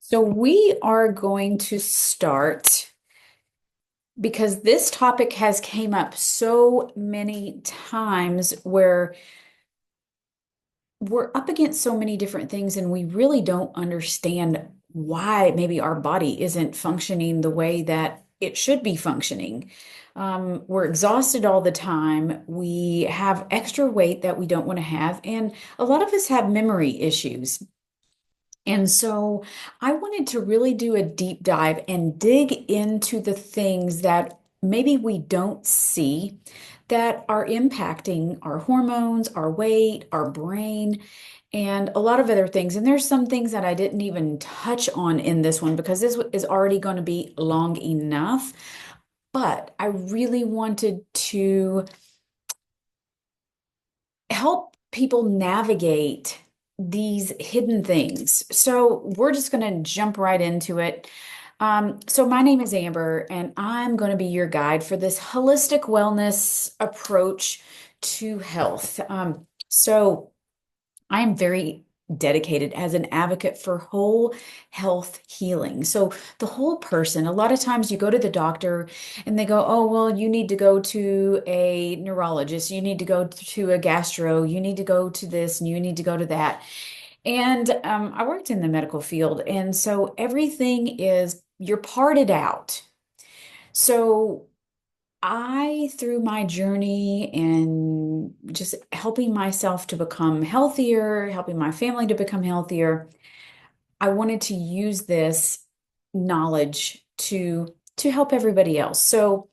So we are going to start because this topic has came up so many times where we're up against so many different things and we really don't understand why maybe our body isn't functioning the way that it should be functioning. We're exhausted all the time. We have extra weight that we don't want to have, and a lot of us have memory issues. And so I wanted to really do a deep dive and dig into the things that maybe we don't see that are impacting our hormones, our weight, our brain, and a lot of other things. And there's some things that I didn't even touch on in this one because this is already going to be long enough. But I really wanted to help people navigate these hidden things. So we're just going to jump right into it. So my name is Amber, and I'm going to be your guide for this holistic wellness approach to health. So I am very dedicated as an advocate for whole health healing. So the whole person, a lot of times you go to the doctor and they go, oh, well, you need to go to a neurologist, you need to go to a gastro, you need to go to this, and you need to go to that. And I worked in the medical field. And so everything is, you're parted out. So through my journey and just helping myself to become healthier, helping my family to become healthier, I wanted to use this knowledge to help everybody else. So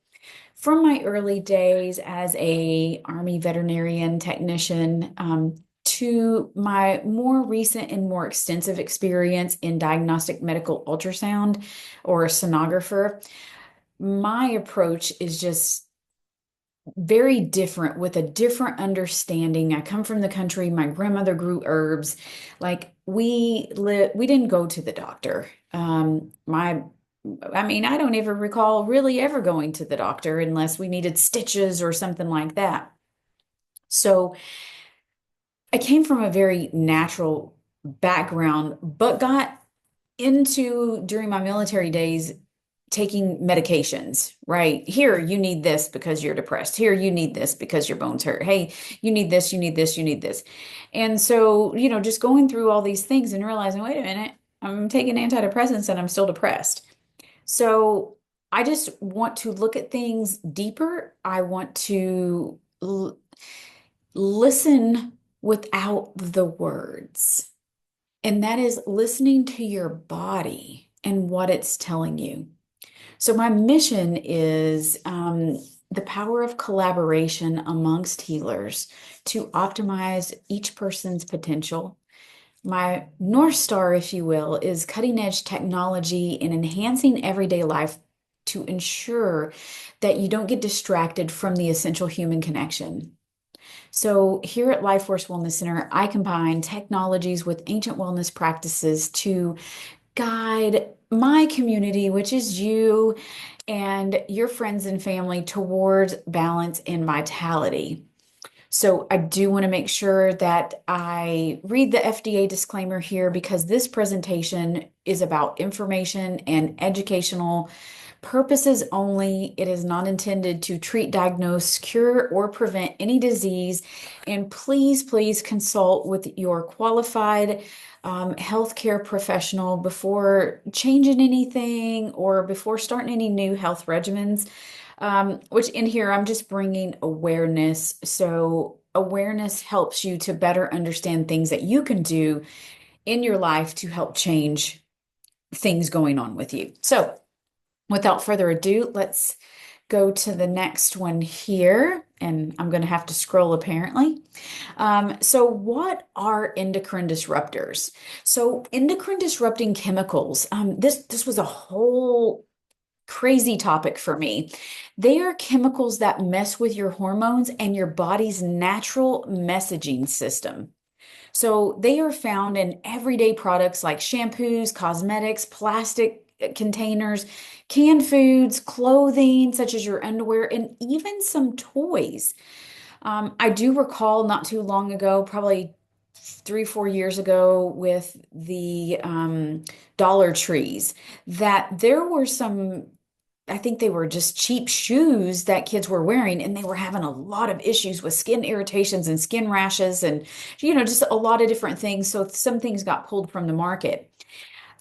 from my early days as a Army veterinarian technician, to my more recent and more extensive experience in diagnostic medical ultrasound or sonographer, my approach is just very different with a different understanding. I come from the country. My grandmother grew herbs. Like we didn't go to the doctor. I mean, I don't ever recall really ever going to the doctor unless we needed stitches or something like that. So I came from a very natural background, but got into during my military days taking medications, right? Here, you need this because you're depressed. Here, you need this because your bones hurt. Hey, you need this, you need this, you need this. And so, just going through all these things and realizing, wait a minute, I'm taking antidepressants and I'm still depressed. So I just want to look at things deeper. I want to listen without the words. And that is listening to your body and what it's telling you. So, my mission is the power of collaboration amongst healers to optimize each person's potential. My North Star, if you will, is cutting edge technology and enhancing everyday life to ensure that you don't get distracted from the essential human connection. So, here at Life Force Wellness Center, I combine technologies with ancient wellness practices to guide my community, which is you and your friends and family, towards balance and vitality. So, I do want to make sure that I read the FDA disclaimer here because this presentation is about information and educational purposes only. It is not intended to treat, diagnose, cure, or prevent any disease. And please, please consult with your qualified healthcare professional before changing anything or before starting any new health regimens. Which in here, I'm just bringing awareness. So, awareness helps you to better understand things that you can do in your life to help change things going on with you. So, without further ado, let's go to the next one here. And I'm going to have to scroll apparently. So, what are endocrine disruptors? So, endocrine disrupting chemicals. This was a whole crazy topic for me. They are chemicals that mess with your hormones and your body's natural messaging system. So they are found in everyday products like shampoos, cosmetics, plastic containers, canned foods, clothing, such as your underwear, and even some toys. I do recall not too long ago, probably three, 4 years ago with the Dollar Trees, that there were some, I think they were just cheap shoes that kids were wearing, and they were having a lot of issues with skin irritations and skin rashes and, just a lot of different things. So some things got pulled from the market.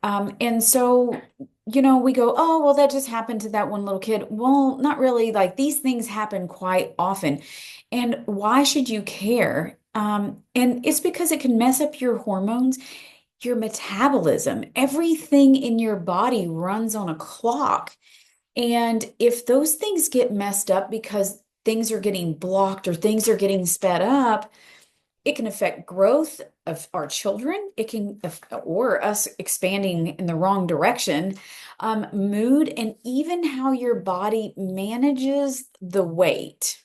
And so, we go, oh, well, that just happened to that one little kid. Well, not really. Like these things happen quite often. And why should you care? And it's because it can mess up your hormones, your metabolism. Everything in your body runs on a clock. And if those things get messed up because things are getting blocked or things are getting sped up, it can affect growth of our children. It can, or us expanding in the wrong direction, mood, and even how your body manages the weight.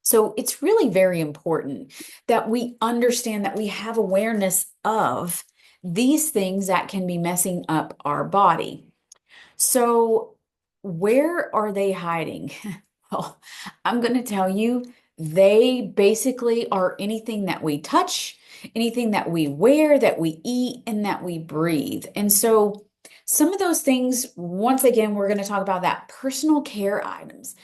So it's really very important that we understand that we have awareness of these things that can be messing up our body. So, where are they hiding? Well, I'm going to tell you, they basically are anything that we touch, anything that we wear, that we eat, and that we breathe. And so, some of those things, once again, we're going to talk about that personal care items.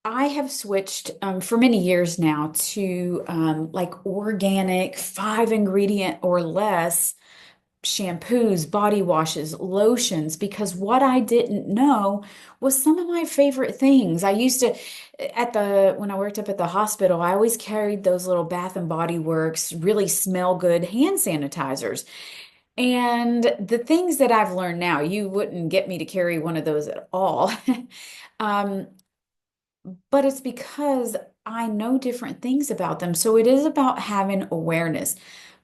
I have switched for many years now to like organic, 5 ingredient or less shampoos, body washes, lotions, because what I didn't know was some of my favorite things. I used to, when I worked up at the hospital, I always carried those little Bath and Body Works, really smell good hand sanitizers. And the things that I've learned now, you wouldn't get me to carry one of those at all. Um, but it's because I know different things about them. So it is about having awareness.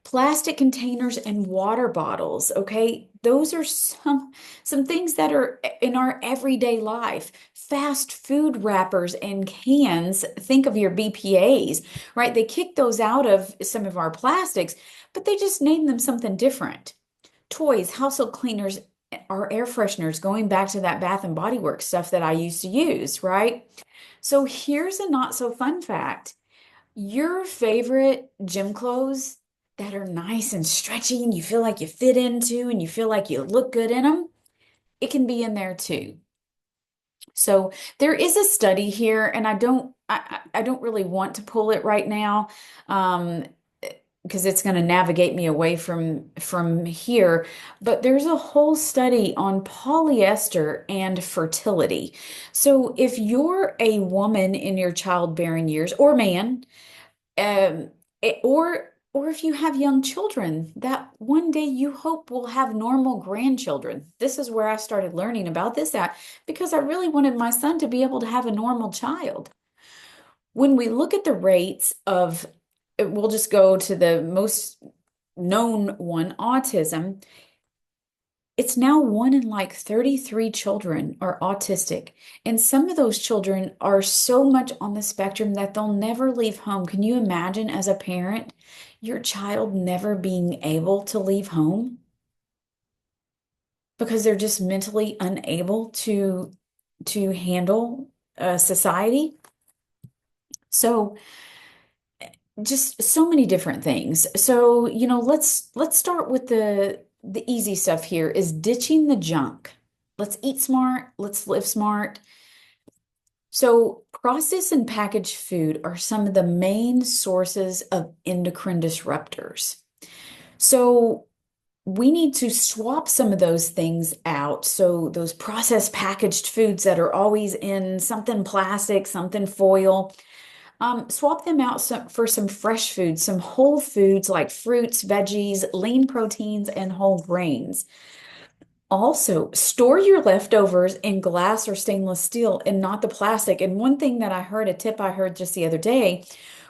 Plastic containers and water bottles, okay? Those are some things that are in our everyday life. Fast food wrappers and cans, think of your BPAs, right? They kick those out of some of our plastics, but they just name them something different. Toys, household cleaners, our air fresheners, going back to that Bath and Body Works stuff that I used to use, right? So here's a not so fun fact. Your favorite gym clothes that are nice and stretchy and you feel like you fit into and you feel like you look good in them, it can be in there too. So there is a study here, and I don't really want to pull it right now, because it's going to navigate me away from here. But there's a whole study on polyester and fertility. So if you're a woman in your childbearing years, or man, or if you have young children that one day you hope will have normal grandchildren. This is where I started learning about this at, because I really wanted my son to be able to have a normal child. When we look at the rates of, we'll just go to the most known one, autism. It's now one in like 33 children are autistic. And some of those children are so much on the spectrum that they'll never leave home. Can you imagine as a parent, your child never being able to leave home because they're just mentally unable to handle society? So just so many different things. So, let's start with the easy stuff here is ditching the junk. Let's eat smart, let's live smart. So, processed and packaged food are some of the main sources of endocrine disruptors. So, we need to swap some of those things out. So, those processed packaged foods that are always in something plastic, something foil, swap them out for some fresh foods, some whole foods like fruits, veggies, lean proteins, and whole grains. Also, store your leftovers in glass or stainless steel and not the plastic. And one thing that I heard, a tip I heard just the other day,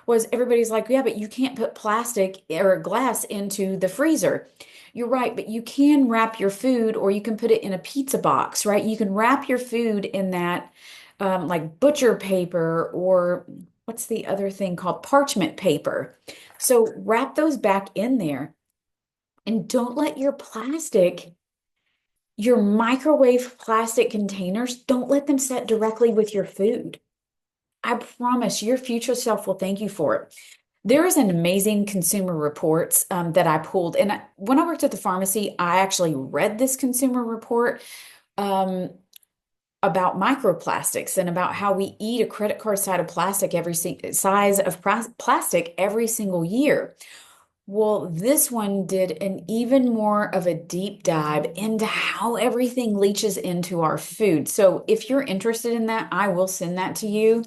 was everybody's like, yeah, but you can't put plastic or glass into the freezer. You're right, but you can wrap your food or you can put it in a pizza box, right? You can wrap your food in that like butcher paper, or what's the other thing called? Parchment paper. So wrap those back in there and don't let your microwave plastic containers, don't let them set directly with your food. I promise your future self will thank you for it. There is an amazing consumer reports that I pulled. And when I worked at the pharmacy, I actually read this consumer report um, about microplastics and about how we eat a credit card size of plastic size of plastic every single year. Well, this one did an even more of a deep dive into how everything leaches into our food. So if you're interested in that, I will send that to you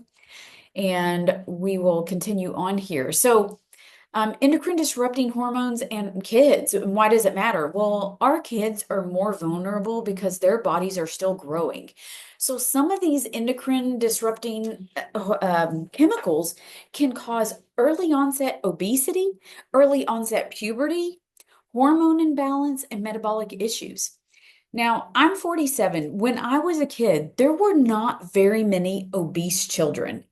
and we will continue on here. So endocrine disrupting hormones and kids. Why does it matter? Well, our kids are more vulnerable because their bodies are still growing. So some of these endocrine disrupting chemicals can cause early onset obesity, early onset puberty, hormone imbalance, and metabolic issues. Now, I'm 47. When I was a kid, there were not very many obese children.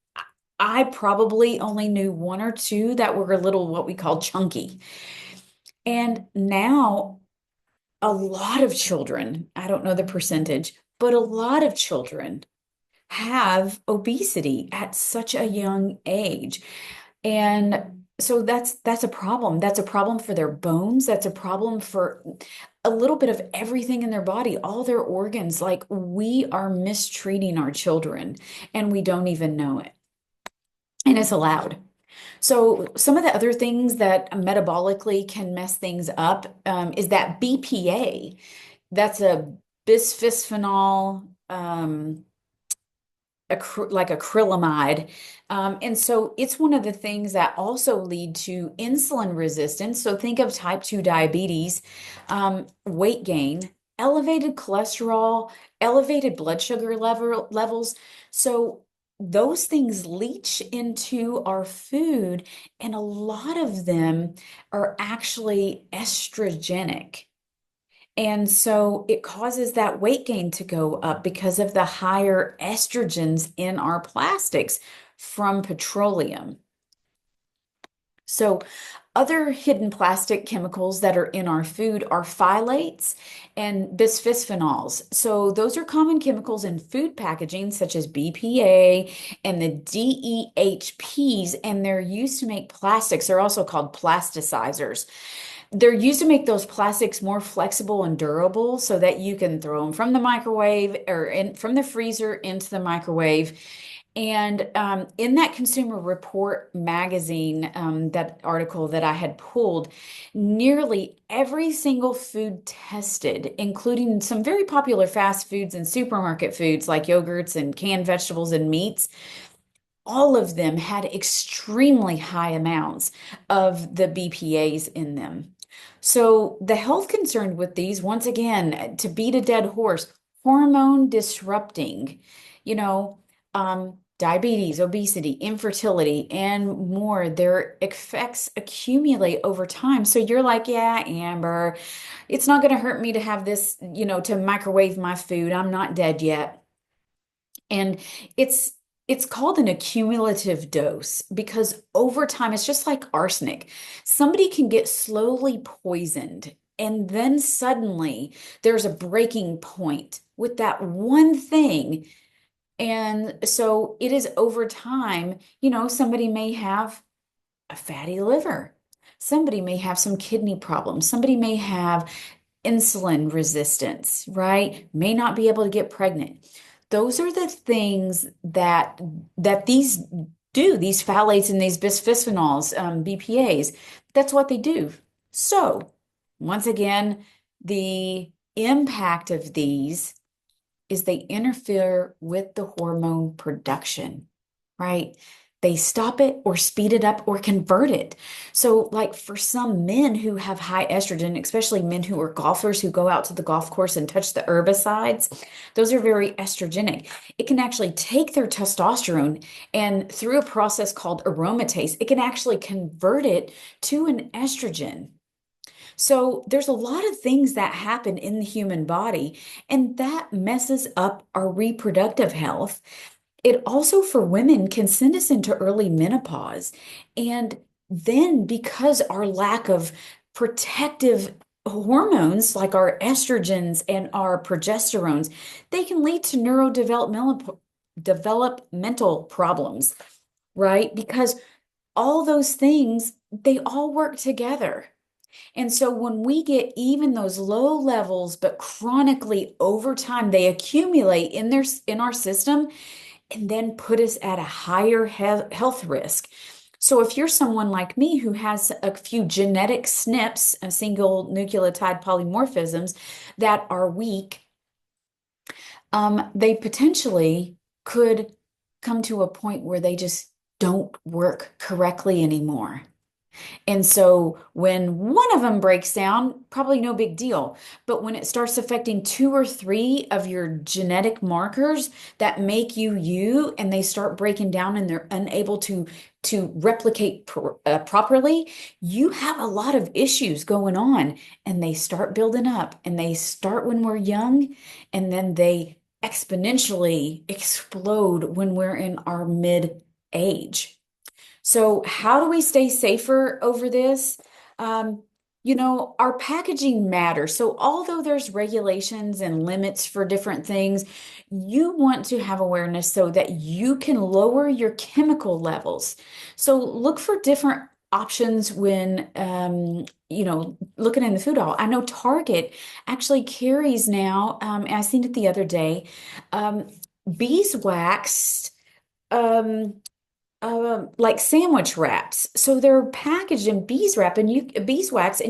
I probably only knew one or two that were a little what we call chunky. And now a lot of children, I don't know the percentage, but a lot of children have obesity at such a young age. And so that's a problem. That's a problem for their bones. That's a problem for a little bit of everything in their body, all their organs. Like we are mistreating our children and we don't even know it. And it's allowed. So some of the other things that metabolically can mess things up is that BPA. That's a bisphosphenol, like acrylamide. And so it's one of the things that also lead to insulin resistance. So think of type 2 diabetes, weight gain, elevated cholesterol, elevated blood sugar levels. So those things leach into our food, and a lot of them are actually estrogenic. And so it causes that weight gain to go up because of the higher estrogens in our plastics from petroleum. So other hidden plastic chemicals that are in our food are phthalates and bisphenols. So those are common chemicals in food packaging, such as BPA and the DEHPs, and they're used to make plastics. They're also called plasticizers. They're used to make those plastics more flexible and durable so that you can throw them from the microwave or from the freezer into the microwave. And in that Consumer Report magazine, that article that I had pulled, nearly every single food tested, including some very popular fast foods and supermarket foods like yogurts and canned vegetables and meats, all of them had extremely high amounts of the BPAs in them. So the health concern with these, once again, to beat a dead horse, hormone disrupting, you know, diabetes, obesity, infertility, and more. Their effects accumulate over time. So you're like, yeah, Amber, it's not going to hurt me to have this, to microwave my food. I'm not dead yet. And it's it's called an accumulative dose because over time, it's just like arsenic. Somebody can get slowly poisoned, and then suddenly there's a breaking point with that one thing. And so it is over time, somebody may have a fatty liver. Somebody may have some kidney problems. Somebody may have insulin resistance, right? May not be able to get pregnant. Those are the things that these do, these phthalates and these bisphenols, BPAs. That's what they do. So, once again, the impact of these is they interfere with the hormone production, right? They stop it or speed it up or convert it. So, like for some men who have high estrogen, especially men who are golfers who go out to the golf course and touch the herbicides, those are very estrogenic. It can actually take their testosterone and through a process called aromatase, it can actually convert it to an estrogen. So there's a lot of things that happen in the human body, and that messes up our reproductive health. It also, for women, can send us into early menopause. And then, because our lack of protective hormones like our estrogens and our progesterones, they can lead to neurodevelopmental developmental problems, right? Because all those things, they all work together. And so when we get even those low levels, but chronically over time, they accumulate in our system and then put us at a higher health risk. So if you're someone like me who has a few genetic SNPs, a single nucleotide polymorphisms that are weak, they potentially could come to a point where they just don't work correctly anymore. And so when one of them breaks down, probably no big deal. But when it starts affecting two or three of your genetic markers that make you you, and they start breaking down and they're unable to replicate properly, you have a lot of issues going on, and they start building up, and they start when we're young, and then they exponentially explode when we're in our mid age. So, how do we stay safer over this? Um, our packaging matters. So, although there's regulations and limits for different things, you want to have awareness so that you can lower your chemical levels. So, look for different options when, looking in the food aisle. I know Target actually carries now, I seen it the other day, um, beeswax. Um, like sandwich wraps. So they're packaged in beeswax, and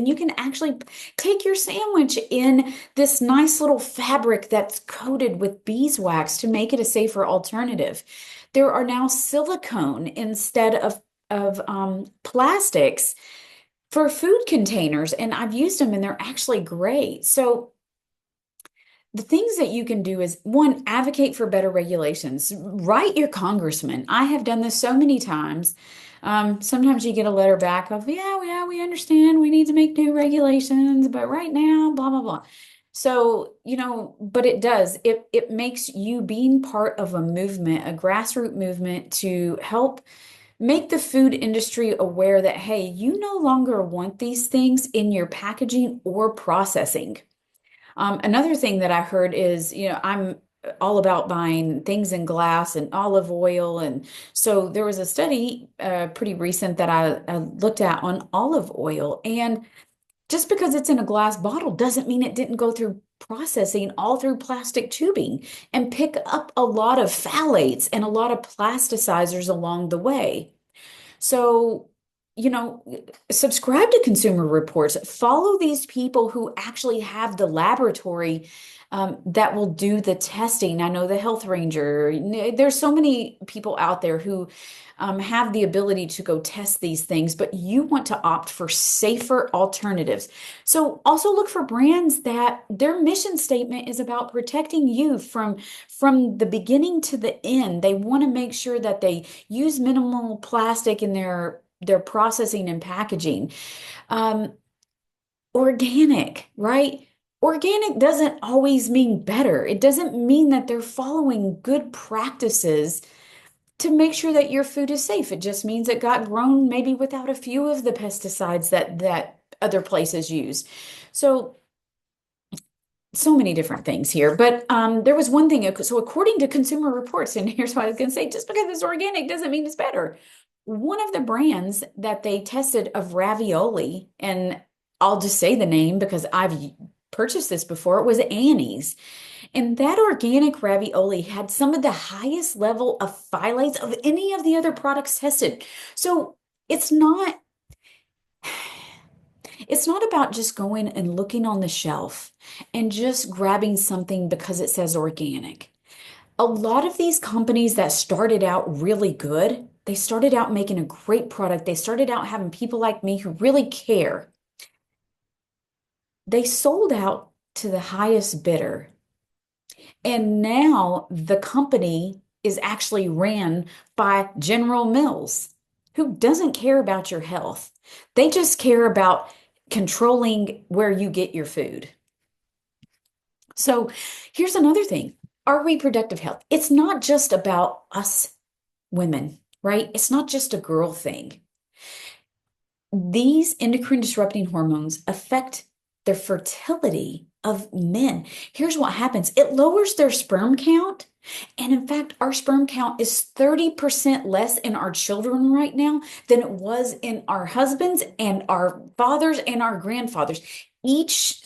you can actually take your sandwich in this nice little fabric that's coated with beeswax to make it a safer alternative. There are now silicone instead of plastics for food containers, and I've used them and they're actually great. So the things that you can do is one, advocate for better regulations. Write your congressman. I have done this so many times. Sometimes you get a letter back of, yeah, we understand. We need to make new regulations, but right now, blah, blah, blah. So, but it does. It makes you being part of a movement, a grassroots movement to help make the food industry aware that, hey, you no longer want these things in your packaging or processing. Another thing that I heard is, I'm all about buying things in glass and olive oil. And so there was a study pretty recent that I looked at on olive oil. And just because it's in a glass bottle doesn't mean it didn't go through processing all through plastic tubing and pick up a lot of phthalates and a lot of plasticizers along the way. So, you know, subscribe to Consumer Reports. Follow these people who actually have the laboratory that will do the testing. I know the Health Ranger. There's so many people out there who have the ability to go test these things, but you want to opt for safer alternatives. So also look for brands that their mission statement is about protecting you from the beginning to the end. They want to make sure that they use minimal plastic in their processing and packaging. Um, Organic, right? Organic doesn't always mean better. It doesn't mean that they're following good practices to make sure that your food is safe. It just means it got grown maybe without a few of the pesticides that other places use. So many different things here. But there was one thing. So according to Consumer Reports, and here's what I was going to say, just because it's organic doesn't mean it's better. One of the brands that they tested of ravioli, and I'll just say the name because I've purchased this before, it was Annie's. And that organic ravioli had some of the highest level of phthalates of any of the other products tested. So it's not it's not about just going and looking on the shelf and just grabbing something because it says organic. A lot of these companies that started out really good, they started out making a great product. They started out having people like me who really care. They sold out to the highest bidder. And now the company is actually ran by General Mills, who doesn't care about your health. They just care about controlling where you get your food. So here's another thing, our reproductive health. It's not just about us women, right? It's not just a girl thing. These endocrine disrupting hormones affect the fertility of men. Here's what happens. It lowers their sperm count. And in fact, our sperm count is 30% less in our children right now than it was in our husbands and our fathers and our grandfathers. Each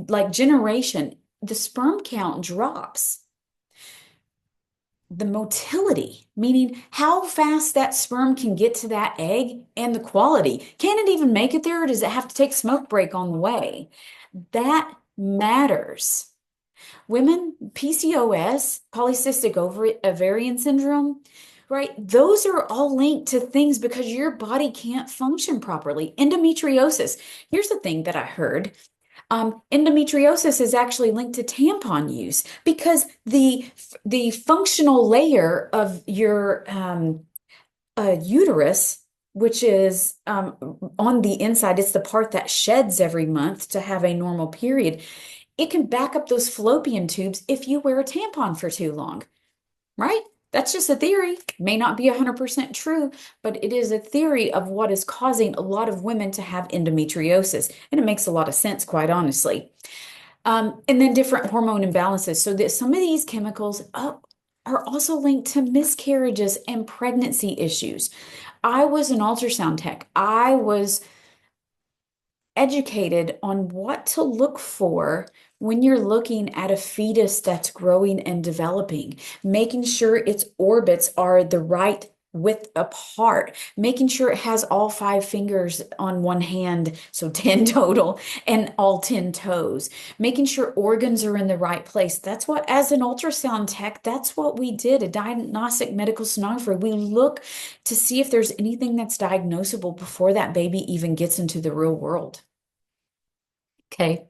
like generation, the sperm count drops. The motility, meaning how fast that sperm can get to that egg, and the quality. Can it even make it there, or does it have to take smoke break on the way? That matters. Women, PCOS, polycystic ovarian syndrome, right? Those are all linked to things because your body can't function properly. Endometriosis. Here's the thing that I heard. Endometriosis is actually linked to tampon use because the functional layer of your uterus, which is on the inside, it's the part that sheds every month to have a normal period. It can back up those fallopian tubes if you wear a tampon for too long, right? That's just a theory. May not be 100% true, but it is a theory of what is causing a lot of women to have endometriosis. And it makes a lot of sense, quite honestly. And then different hormone imbalances. So that some of these chemicals are also linked to miscarriages and pregnancy issues. I was an ultrasound tech. I was educated on what to look for when you're looking at a fetus that's growing and developing, making sure its orbits are the right width apart, making sure it has all 5 fingers on one hand, so 10 total, and all 10 toes, making sure organs are in the right place. That's what, as an ultrasound tech, that's what we did, a diagnostic medical sonographer. We look to see if there's anything that's diagnosable before that baby even gets into the real world. Okay.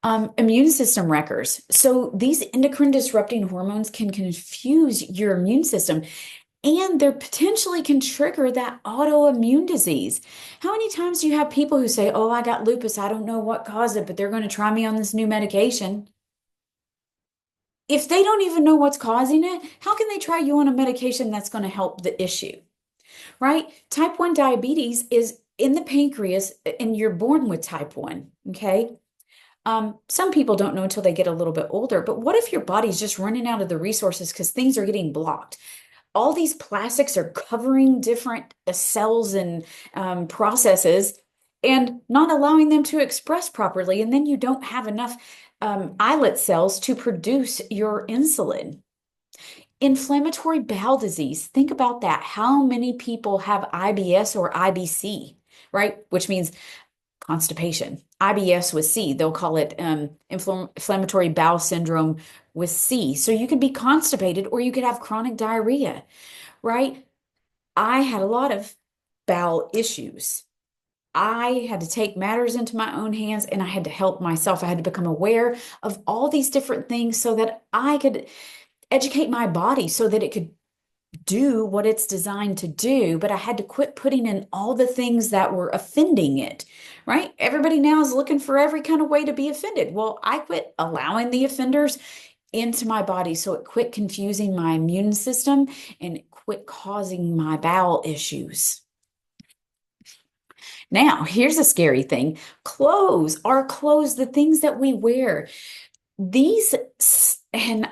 Immune system wreckers. So these endocrine disrupting hormones can confuse your immune system, and they potentially can trigger that autoimmune disease. How many times do you have people who say, "Oh, I got lupus. I don't know what caused it, but they're going to try me on this new medication." If they don't even know what's causing it, how can they try you on a medication that's going to help the issue? Right? Type 1 diabetes is in the pancreas, and you're born with type 1. Okay. Some people don't know until they get a little bit older, but what if your body's just running out of the resources because things are getting blocked? All these plastics are covering different cells and processes and not allowing them to express properly. And then you don't have enough islet cells to produce your insulin. Inflammatory bowel disease. Think about that. How many people have IBS or IBC, right? Which means constipation. IBS with C, they'll call it inflammatory bowel syndrome with C. So you could be constipated or you could have chronic diarrhea, right? I had a lot of bowel issues. I had to take matters into my own hands and I had to help myself. I had to become aware of all these different things so that I could educate my body so that it could do what it's designed to do, but I had to quit putting in all the things that were offending it, right? Everybody now is looking for every kind of way to be offended. Well, I quit allowing the offenders into my body, so it quit confusing my immune system and it quit causing my bowel issues. Now, here's a scary thing. Clothes, our clothes, the things that we wear, these, and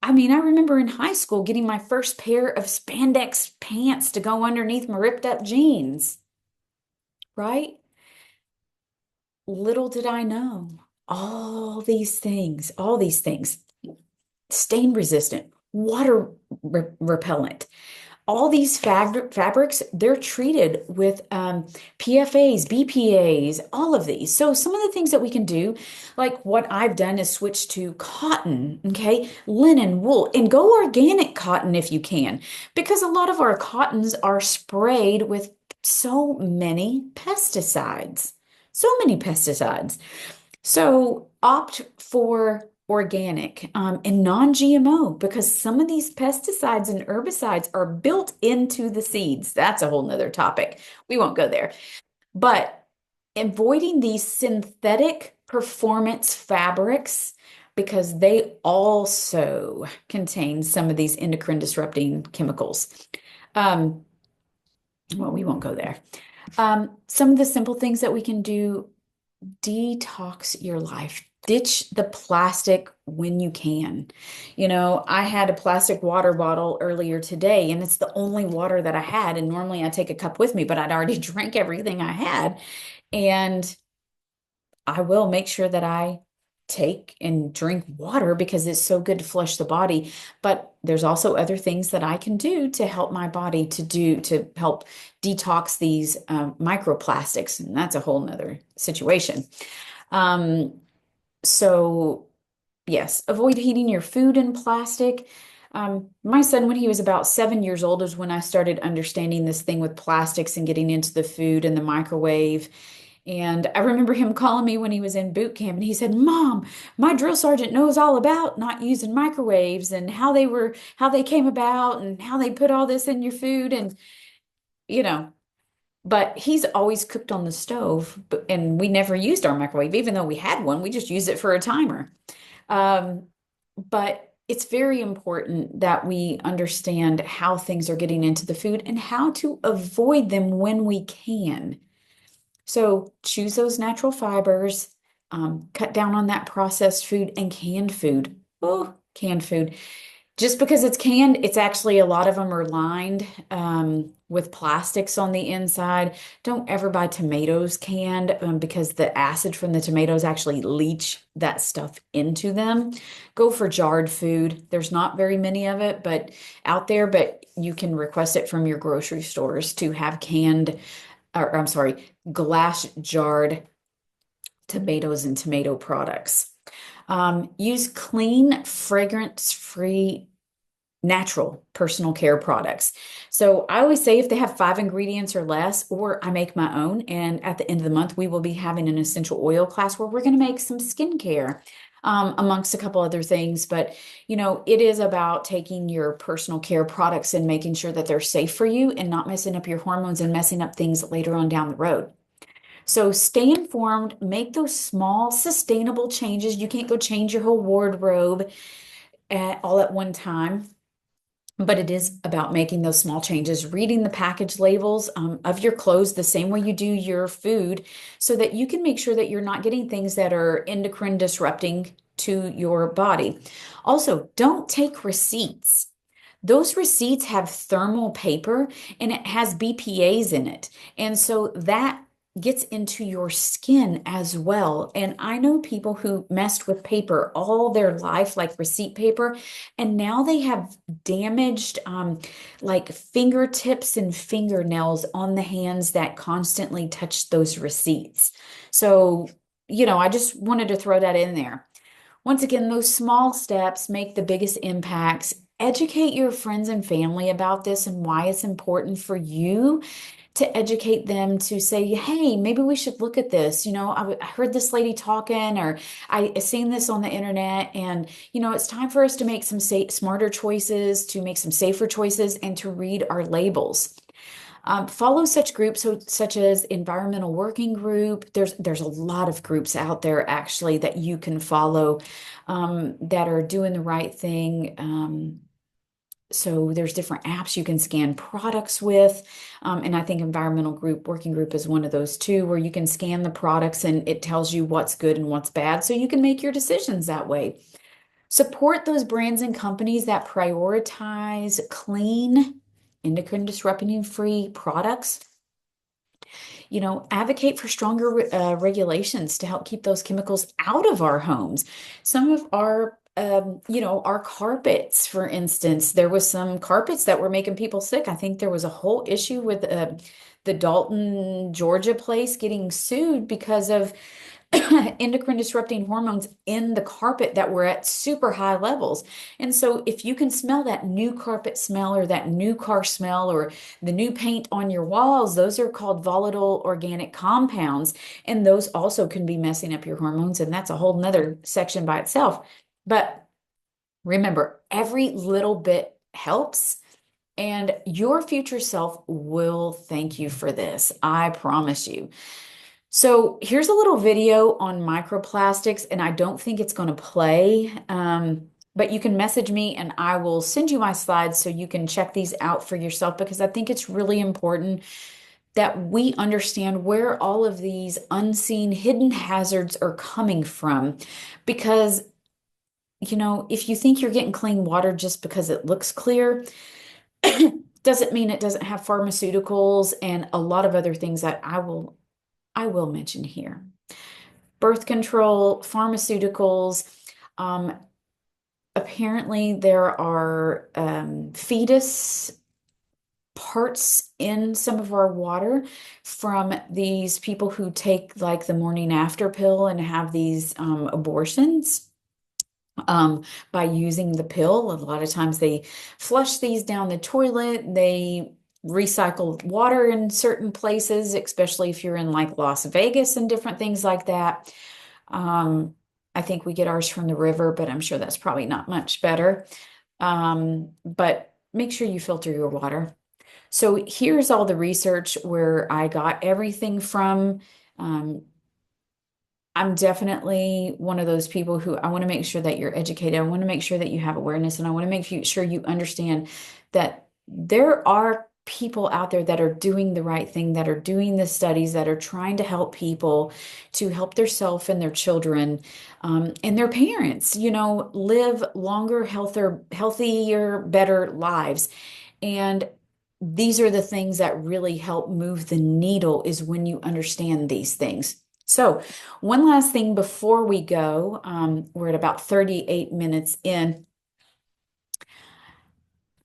I mean, I remember in high school getting my first pair of spandex pants to go underneath my ripped up jeans, right? Little did I know all these things, stain resistant, water repellent, all these fabrics, they're treated with PFAs, BPAs, all of these. So some of the things that we can do, like what I've done is switch to cotton, okay, linen, wool, and go organic cotton if you can, because a lot of our cottons are sprayed with so many pesticides, so many pesticides. So opt for organic and non-GMO because some of these pesticides and herbicides are built into the seeds. That's a whole nother topic. We won't go there. But avoiding these synthetic performance fabrics because they also contain some of these endocrine disrupting chemicals. Well, we won't go there. Some of the simple things that we can do detox your life. Ditch the plastic when you can. You know, I had a plastic water bottle earlier today, and it's the only water that I had. And normally I take a cup with me, but I'd already drank everything I had. And I will make sure that I take and drink water because it's so good to flush the body. But there's also other things that I can do to help my body to help detox these microplastics. And that's a whole nother situation. Um, so yes, avoid heating your food in plastic. My son, when he was about 7 years old, is when I started understanding this thing with plastics and getting into the food and the microwave. And I remember him calling me when he was in boot camp and he said, Mom, my drill sergeant knows all about not using microwaves and how they came about and how they put all this in your food. And, you know, but he's always cooked on the stove, and we never used our microwave, even though we had one, we just used it for a timer. Um, but it's very important that we understand how things are getting into the food and how to avoid them when we can. So choose those natural fibers, cut down on that processed food and canned food. Oh, canned food. Just because it's canned, it's actually a lot of them are lined with plastics on the inside. Don't ever buy tomatoes canned because the acid from the tomatoes actually leach that stuff into them. Go for jarred food. There's not very many of it, but out there, but you can request it from your grocery stores to have canned, or I'm sorry, glass jarred tomatoes and tomato products. Use clean, fragrance-free natural personal care products. So I always say if they have 5 ingredients or less, or I make my own. And at the end of the month, we will be having an essential oil class where we're going to make some skincare. Amongst a couple other things, but you know, it is about taking your personal care products and making sure that they're safe for you and not messing up your hormones and messing up things later on down the road. So stay informed, make those small, sustainable changes. You can't go change your whole wardrobe all at one time. But it is about making those small changes, reading the package labels of your clothes the same way you do your food, so that you can make sure that you're not getting things that are endocrine disrupting to your body. Also, don't take receipts. Those receipts have thermal paper and it has BPA's in it. And so that gets into your skin as well. And I know people who messed with paper all their life, like receipt paper, and now they have damaged like fingertips and fingernails on the hands that constantly touch those receipts. So, you know, I just wanted to throw that in there. Once again, those small steps make the biggest impacts. Educate your friends and family about this and why it's important for you to educate them to say, hey, maybe we should look at this. You know, I heard this lady talking, or I seen this on the internet, and, you know, it's time for us to make some smarter choices, to make some safer choices, and to read our labels. Follow such groups such as Environmental Working Group. There's a lot of groups out there actually that you can follow that are doing the right thing. So there's different apps you can scan products with. And I think Environmental Group Working Group is one of those too, where you can scan the products and it tells you what's good and what's bad. So you can make your decisions that way. Support those brands and companies that prioritize clean, endocrine disrupting free products. You know, advocate for stronger regulations to help keep those chemicals out of our homes. Some of our you know, our carpets, for instance, there was some carpets that were making people sick. I think there was a whole issue with the Dalton, Georgia place getting sued because of endocrine disrupting hormones in the carpet that were at super high levels. And so if you can smell that new carpet smell or that new car smell or the new paint on your walls, those are called volatile organic compounds. And those also can be messing up your hormones. And that's a whole nother section by itself. But remember, every little bit helps. And your future self will thank you for this. I promise you. So here's a little video on microplastics, and I don't think it's going to play, but you can message me and I will send you my slides so you can check these out for yourself because I think it's really important that we understand where all of these unseen hidden hazards are coming from. Because, if you think you're getting clean water just because it looks clear, doesn't mean it doesn't have pharmaceuticals and a lot of other things that I will mention here. Birth control, pharmaceuticals. Um, Apparently, there are fetus parts in some of our water from these people who take like the morning after pill and have these abortions um, by using the pill. A lot of times they flush these down the toilet. They recycle water in certain places, especially if you're in like Las Vegas and different things like that. Um, I think we get ours from the river, but I'm sure that's probably not much better. But make sure you filter your water. So here's all the research where I got everything from. Um, I'm definitely one of those people who I want to make sure that you're educated. I want to make sure that you have awareness, and I want to sure you understand that there are people out there that are doing the right thing, that are doing the studies, that are trying to help people to help themselves and their children, and their parents, live longer, healthier, better lives. And these are the things that really help move the needle is when you understand these things. So, one last thing before we go, we're at about 38 minutes in.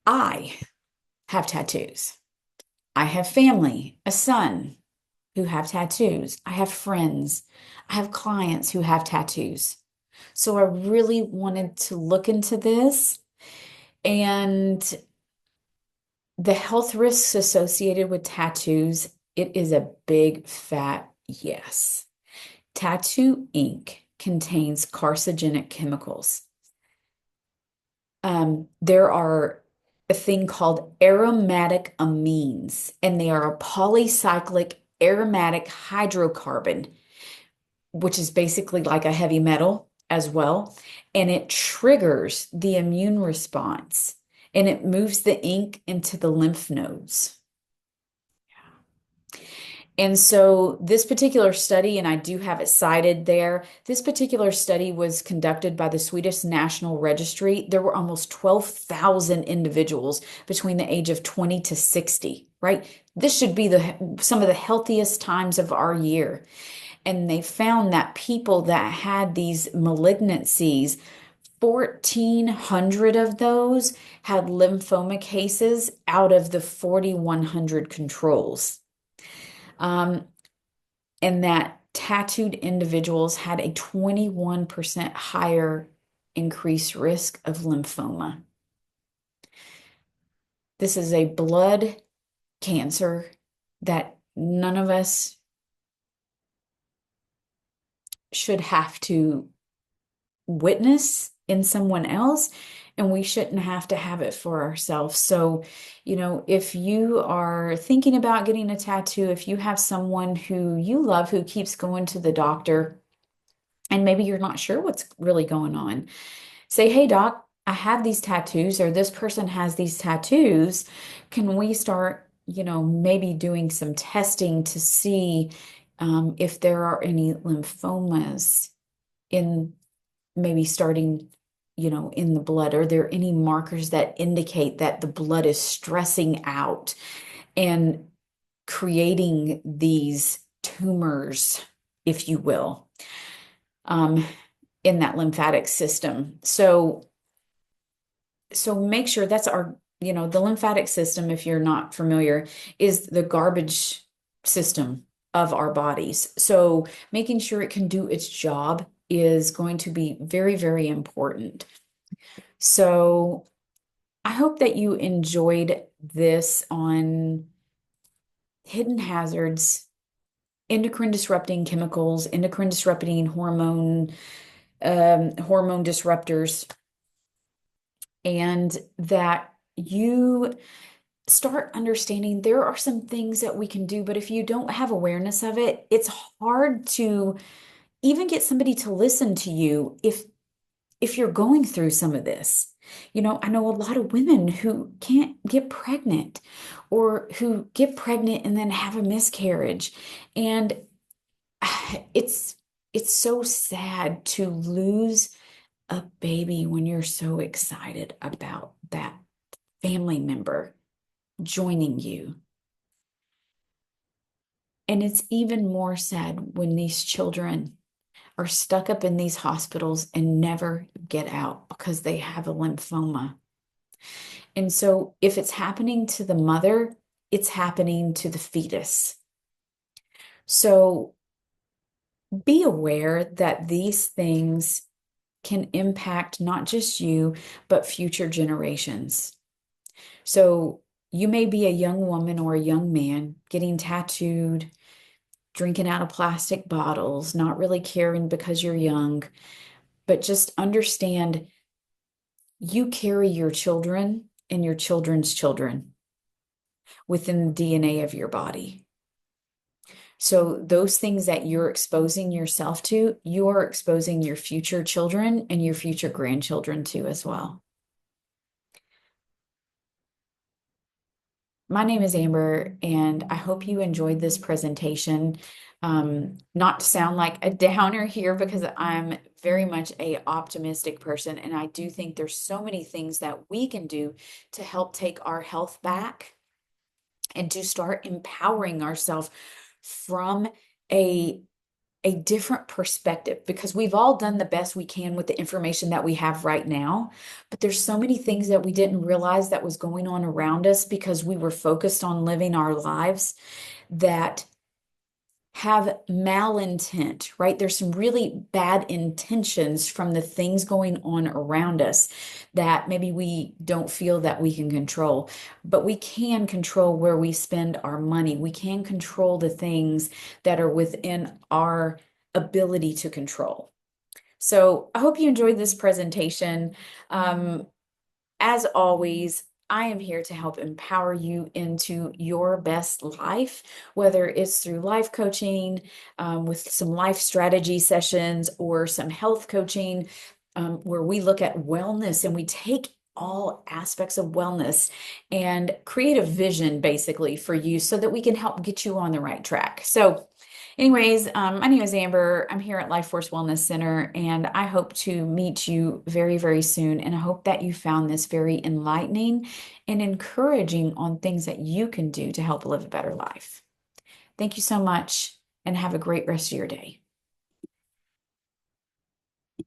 I have tattoos. I have family, a son who have tattoos. I have friends. I have clients who have tattoos. So I really wanted to look into this and the health risks associated with tattoos. It is a big fat yes. Tattoo ink contains carcinogenic chemicals. There are a thing called aromatic amines, and they are a polycyclic aromatic hydrocarbon, which is basically like a heavy metal as well. And it triggers the immune response and it moves the ink into the lymph nodes. And so this particular study, and I do have it cited there, this particular study was conducted by the Swedish National Registry. There were almost 12,000 individuals between the age of 20 to 60, right? This should be some of the healthiest times of our year. And they found that people that had these malignancies, 1,400 of those had lymphoma cases out of the 4,100 controls. And that tattooed individuals had a 21% higher increased risk of lymphoma. This is a blood cancer that none of us should have to witness in someone else, and we shouldn't have to have it for ourselves. So, if you are thinking about getting a tattoo, if you have someone who you love who keeps going to the doctor, and maybe you're not sure what's really going on, say, hey, doc, I have these tattoos, or this person has these tattoos. Can we start, maybe doing some testing to see if there are any lymphomas in maybe starting, in the blood? Are there any markers that indicate that the blood is stressing out and creating these tumors, if you will, in that lymphatic system? So make sure that's the lymphatic system, if you're not familiar, is the garbage system of our bodies. So making sure it can do its job is going to be very, very important. So I hope that you enjoyed this on hidden hazards, endocrine disrupting chemicals, endocrine disrupting hormone disruptors, and that you start understanding there are some things that we can do, but if you don't have awareness of it, it's hard to even get somebody to listen to you if you're going through some of this. I know a lot of women who can't get pregnant or who get pregnant and then have a miscarriage. And it's it's so sad to lose a baby when you're so excited about that family member joining you. And it's even more sad when these children are stuck up in these hospitals and never get out because they have a lymphoma. And so if it's happening to the mother, it's happening to the fetus. So be aware that these things can impact not just you, but future generations. So you may be a young woman or a young man getting tattooed, drinking out of plastic bottles, not really caring because you're young, but just understand you carry your children and your children's children within the DNA of your body. So those things that you're exposing yourself to, you are exposing your future children and your future grandchildren to as well. My name is Amber, and I hope you enjoyed this presentation. Not to sound like a downer here because I'm very much a optimistic person, and I do think there's so many things that we can do to help take our health back and to start empowering ourselves from a a different perspective because we've all done the best we can with the information that we have right now. But there's so many things that we didn't realize that was going on around us because we were focused on living our lives that have malintent, right? There's some really bad intentions from the things going on around us that maybe we don't feel that we can control, but we can control where we spend our money. We can control the things that are within our ability to control. So I hope you enjoyed this presentation. As always, I am here to help empower you into your best life, whether it's through life coaching, with some life strategy sessions, or some health coaching, where we look at wellness and we take all aspects of wellness and create a vision basically for you so that we can help get you on the right track. So, anyways, my name is Amber. I'm here at Life Force Wellness Center, and I hope to meet you very, very soon. And I hope that you found this very enlightening and encouraging on things that you can do to help live a better life. Thank you so much, and have a great rest of your day.